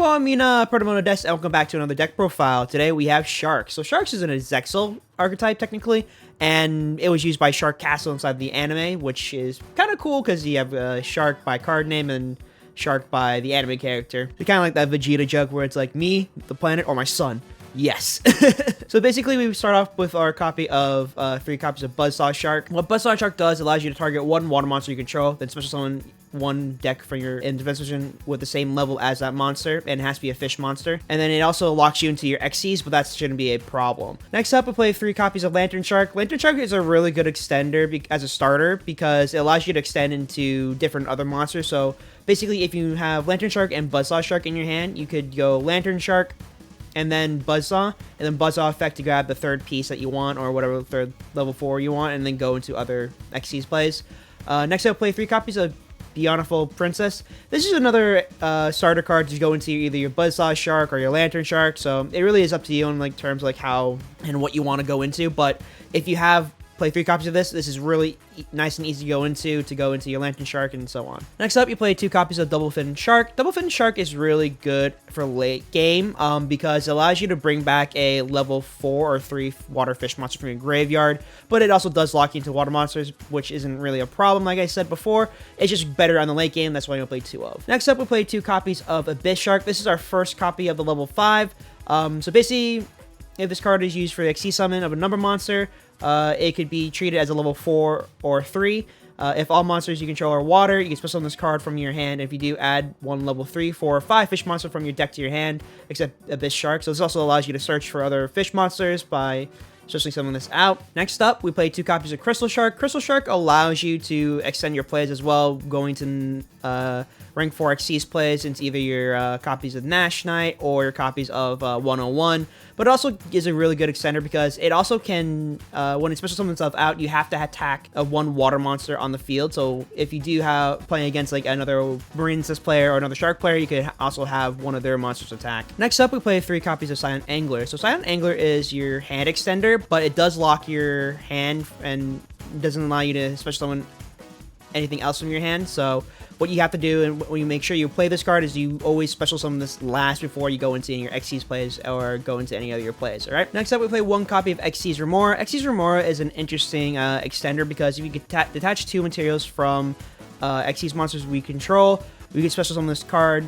Well, I mean, Proto-moto Des, and welcome back to another deck profile. Today we have Shark. So Sharks is an Zexal archetype, technically, and it was used by Shark Castle inside the anime, which is kind of cool because you have Shark by card name and Shark by the anime character. It's kind of like that Vegeta joke where it's like, me, the planet, or my son. Yes. So basically, we start off with our copy of 3 copies of Buzzsaw Shark. What Buzzsaw Shark does allows you to target one water monster you control, then special summon one deck from your in defense position with the same level as that monster, and it has to be a fish monster. And then it also locks you into your Xyz, but that shouldn't be a problem. Next up, we play 3 copies of Lantern Shark. Lantern Shark is a really good extender as a starter because it allows you to extend into different other monsters. So basically, if you have Lantern Shark and Buzzsaw Shark in your hand, you could go Lantern Shark and then Buzzsaw, and then Buzzsaw effect to grab the third piece that you want, or whatever third level 4 you want, and then go into other Xyz plays. Next up, play 3 copies of Beautiful Princess. This is another starter card to go into either your Buzzsaw Shark or your Lantern Shark, so it really is up to you in like terms of like how and what you want to go into. But if you have play 3 copies of this is really nice and easy to go into your Lantern Shark and so on. Next up, you play 2 copies of Double Fin Shark. Double Fin Shark is really good for late game because it allows you to bring back a level 4 or 3 water fish monster from your graveyard, but it also does lock you into water monsters, which isn't really a problem like I said before. It's just better on the late game. That's why you'll play 2 of. Next up, we play 2 copies of Abyss Shark. This is our first copy of the level 5. So basically, if this card is used for the XC summon of a number monster, it could be treated as a level 4 or 3. If all monsters you control are water, you can special summon this card from your hand. If you do, add 1 level 3, 4, or 5 fish monster from your deck to your hand, except Abyss Shark. So this also allows you to search for other fish monsters by especially summoning this out. Next up, we play 2 copies of Crystal Shark. Crystal Shark allows you to extend your plays as well, going to rank 4 Xyz plays into either your copies of Nash Knight or your copies of 101. But it also is a really good extender because it also can, when it special summons itself out, you have to attack one water monster on the field. So if you do have playing against like another Marine Princess player or another Shark player, you could also have one of their monsters attack. Next up, we play 3 copies of Silent Angler. So Silent Angler is your hand extender, but it does lock your hand and doesn't allow you to special summon anything else from your hand. So what you have to do and when you make sure you play this card is you always special summon this last before you go into any of your Xyz plays or go into any of your plays. All right. Next up, we play 1 copy of Xyz Remora. Xyz Remora is an interesting extender because if you could detach 2 materials from Xyz monsters we control, we can special summon this card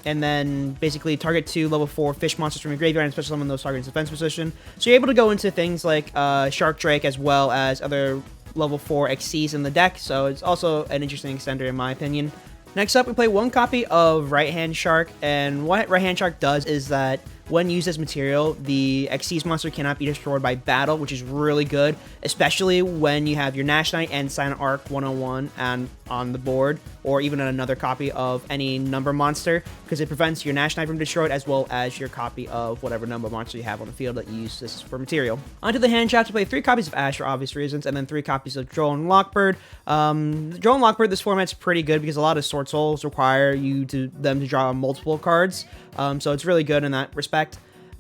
and then basically target 2 level 4 fish monsters from your graveyard and special summon those targets in defense position. So you're able to go into things like Shark Drake as well as other level 4 Xyz in the deck, so it's also an interesting extender in my opinion. Next up, we play 1 copy of Right Hand Shark, and what Right Hand Shark does is that when used as material, the Xyz monster cannot be destroyed by battle, which is really good, especially when you have your Nash Knight and Silent Arc 101 and on the board, or even another copy of any number monster, because it prevents your Nash Knight from destroyed, as well as your copy of whatever number monster you have on the field that you use this for material. Onto the hand chapter, play 3 copies of Ash for obvious reasons, and then 3 copies of Droll and Lockbird. Droll and Lockbird, this format's pretty good because a lot of Sword Souls require them to draw multiple cards, so it's really good in that respect.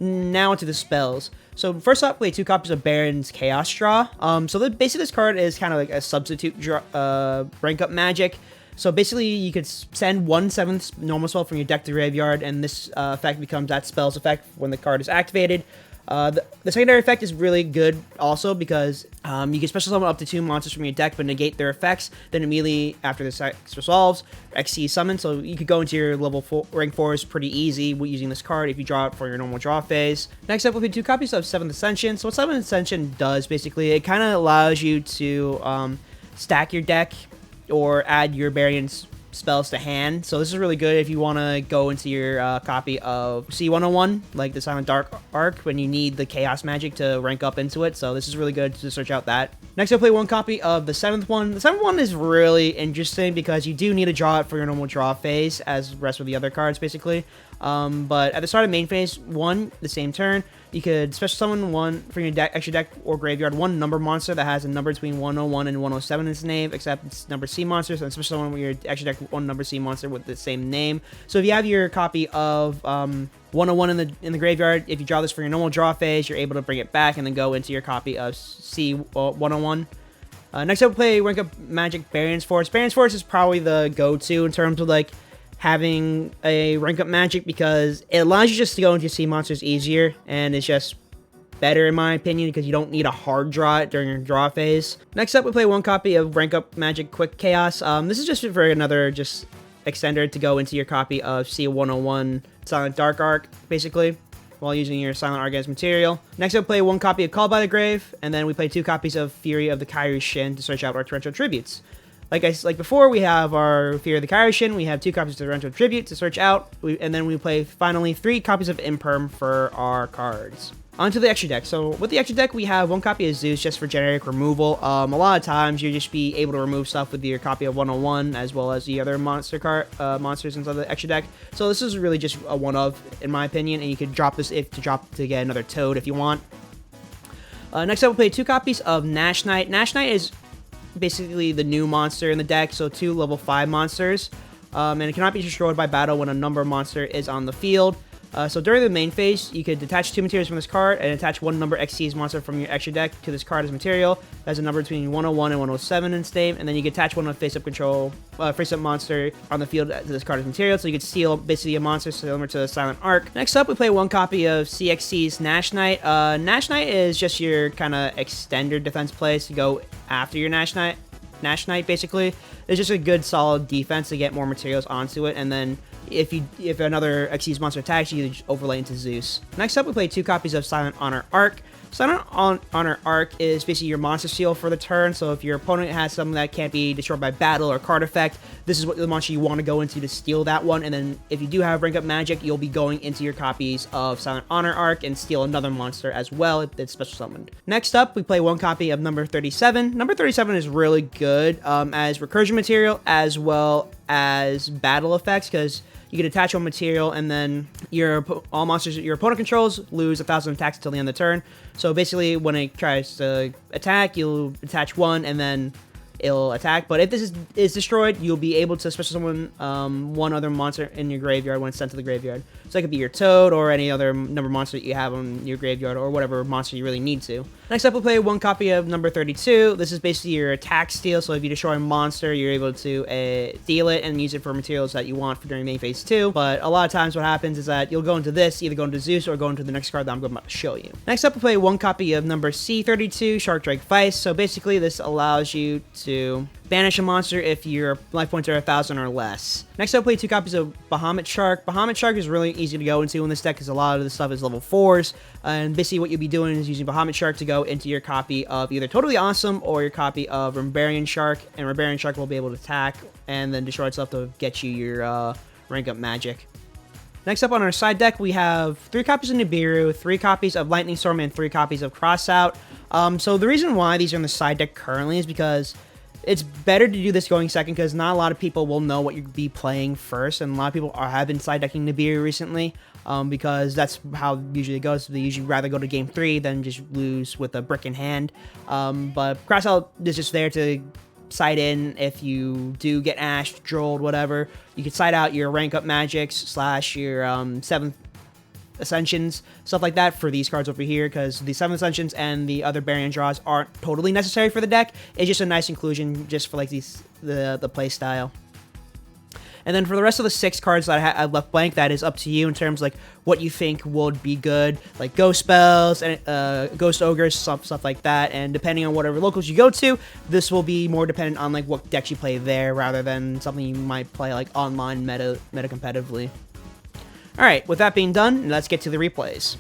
Now into the spells. So first up, play 2 copies of Baron's Chaos Draw. So basically this card is kind of like a substitute rank up magic. So basically you could send 1/7 normal spell from your deck to graveyard, and this effect becomes that spell's effect when the card is activated. The secondary effect is really good also because you can special summon up to 2 monsters from your deck but negate their effects. Then immediately after this resolves, Xyz summon. So you could go into your level 4, rank 4s pretty easy using this card if you draw it for your normal draw phase. Next up, we'll be 2 copies of 7th Ascension. So what 7th Ascension does basically, it kind of allows you to stack your deck or add your variants spells to hand. So this is really good if you want to go into your copy of C101, like the Silent Dark Arc, when you need the Chaos Magic to rank up into it. So this is really good to search out that. Next, I'll play 1 copy of the 7th one. The 7th one is really interesting because you do need to draw it for your normal draw phase, as the rest of the other cards, basically. But at the start of main phase 1, the same turn, you could special summon 1 from your deck, extra deck or graveyard, 1 number monster that has a number between 101 and 107 in its name, except it's number C monsters, and special summon your extra deck 1 number C monster with the same name. So if you have your copy of 101 in the graveyard, if you draw this for your normal draw phase, you're able to bring it back and then go into your copy of C101. Next up, we play Rank Up Magic Baron's Force. Baron's Force is probably the go-to in terms of like having a rank up magic because it allows you just to go into sea monsters easier, and it's just better in my opinion because you don't need a hard draw it during your draw phase. Next up, we play 1 copy of rank up magic quick chaos. This is just for another just extender to go into your copy of C101 Silent Dark Arc, basically, while using your Silent Arc as material. Next up, we play 1 copy of Called by the Grave, and then we play 2 copies of Fury of the Kairi Shin to search out our torrential tributes. Like before, we have our Fury of the Kairi Shin, we have 2 copies of torrential tribute to search out, and then we play finally 3 copies of Imperm for our cards. Onto the extra deck. So with the extra deck, we have 1 copy of Zeus just for generic removal. A lot of times you just be able to remove stuff with your copy of 101 as well as the other monsters inside the extra deck. So this is really just a one of, in my opinion, and you could drop this to get another Toad if you want. Next up, we'll play 2 copies of Nash Knight. Nash Knight is basically the new monster in the deck, so 2 level 5 monsters, and it cannot be destroyed by battle when a number monster is on the field. So during the main phase, you could detach 2 materials from this card and attach 1 number XC's monster from your extra deck to this card as material. That has a number between 101 and 107 in its name, and then you can attach 1 face-up monster on the field to this card as material, so you could steal basically a monster similar to the Silent Arc. Next up, we play 1 copy of CXC's Nash Knight. Nash Knight is just your kind of extender defense place to go after your Nash Knight, basically. It's just a good solid defense to get more materials onto it, and then if another Xyz monster attacks you, just overlay into Zeus. Next up, we play 2 copies of Silent Honor Arc. Silent Honor Arc is basically your monster seal for the turn, so if your opponent has something that can't be destroyed by battle or card effect, this is what the monster you want to go into to steal that one, and then if you do have rank up magic, you'll be going into your copies of Silent Honor Arc and steal another monster as well if it's special summoned. Next up, we play 1 copy of number 37. Number 37 is really good as recursion material as well as battle effects, because you can attach 1 material, and then all monsters your opponent controls lose 1,000 attacks until the end of the turn. So basically, when it tries to attack, you'll attach 1, and then it'll attack. But if this is destroyed, you'll be able to special summon 1 other monster in your graveyard when it's sent to the graveyard. So it could be your Toad or any other number monster that you have on your graveyard, or whatever monster you really need to. Next up, we'll play 1 copy of number 32. This is basically your attack steal, so if you destroy a monster, you're able to steal it and use it for materials that you want for during main phase 2. But a lot of times what happens is that you'll go into this, either go into Zeus or go into the next card that I'm about to show you. Next up, we'll play 1 copy of number C32, Shark Drake Vice. So basically, this allows you to banish a monster if your life points are 1,000 or less. Next up, play 2 copies of Bahamut Shark. Bahamut Shark is really easy to go into in this deck because a lot of the stuff is level 4s. And basically what you'll be doing is using Bahamut Shark to go into your copy of either Totally Awesome or your copy of Rambarian Shark. And Rambarian Shark will be able to attack and then destroy itself to get you your rank up magic. Next up on our side deck, we have 3 copies of Nibiru, 3 copies of Lightning Storm, and 3 copies of Crossout. So the reason why these are in the side deck currently is because it's better to do this going second, because not a lot of people will know what you'll be playing first, and a lot of people have been side decking Nibiru recently, because that's how usually it goes. They usually rather go to game 3 than just lose with a brick in hand. But Crossout is just there to side in if you do get ashed, drolled, whatever. You can side out your rank up magics / your 7th Ascensions, stuff like that for these cards over here, because the 7 Ascensions and the other Barian draws aren't totally necessary for the deck. It's just a nice inclusion just for like the play style. And then for the rest of the 6 cards that I left blank, that is up to you in terms of like what you think would be good, like ghost spells and ghost ogres, stuff like that. And depending on whatever locals you go to, this will be more dependent on like what decks you play there, rather than something you might play like online meta competitively. Alright, with that being done, let's get to the replays.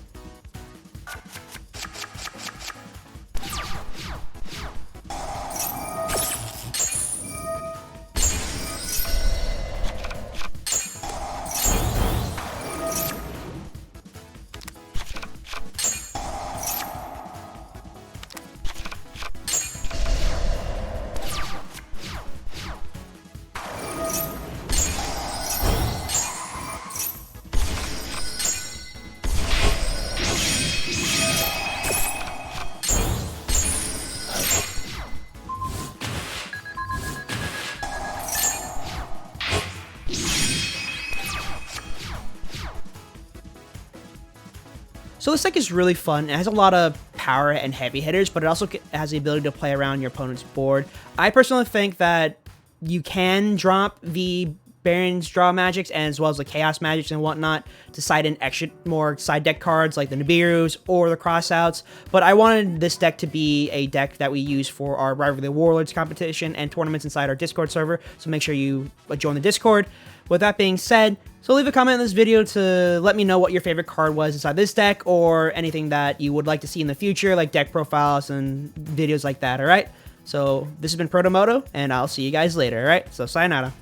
So this deck is really fun. It has a lot of power and heavy hitters, but it also has the ability to play around your opponent's board. I personally think that you can drop the Baron's draw magics, and as well as the chaos magics and whatnot to side in extra more side deck cards like the Nibiru's or the Crossouts. But I wanted this deck to be a deck that we use for our Rivalry of the Warlords competition and tournaments inside our Discord server, so make sure you join the Discord. With that being said, so leave a comment in this video to let me know what your favorite card was inside this deck, or anything that you would like to see in the future, like deck profiles and videos like that, alright? So this has been Proto-moto, and I'll see you guys later, alright? So sayonara.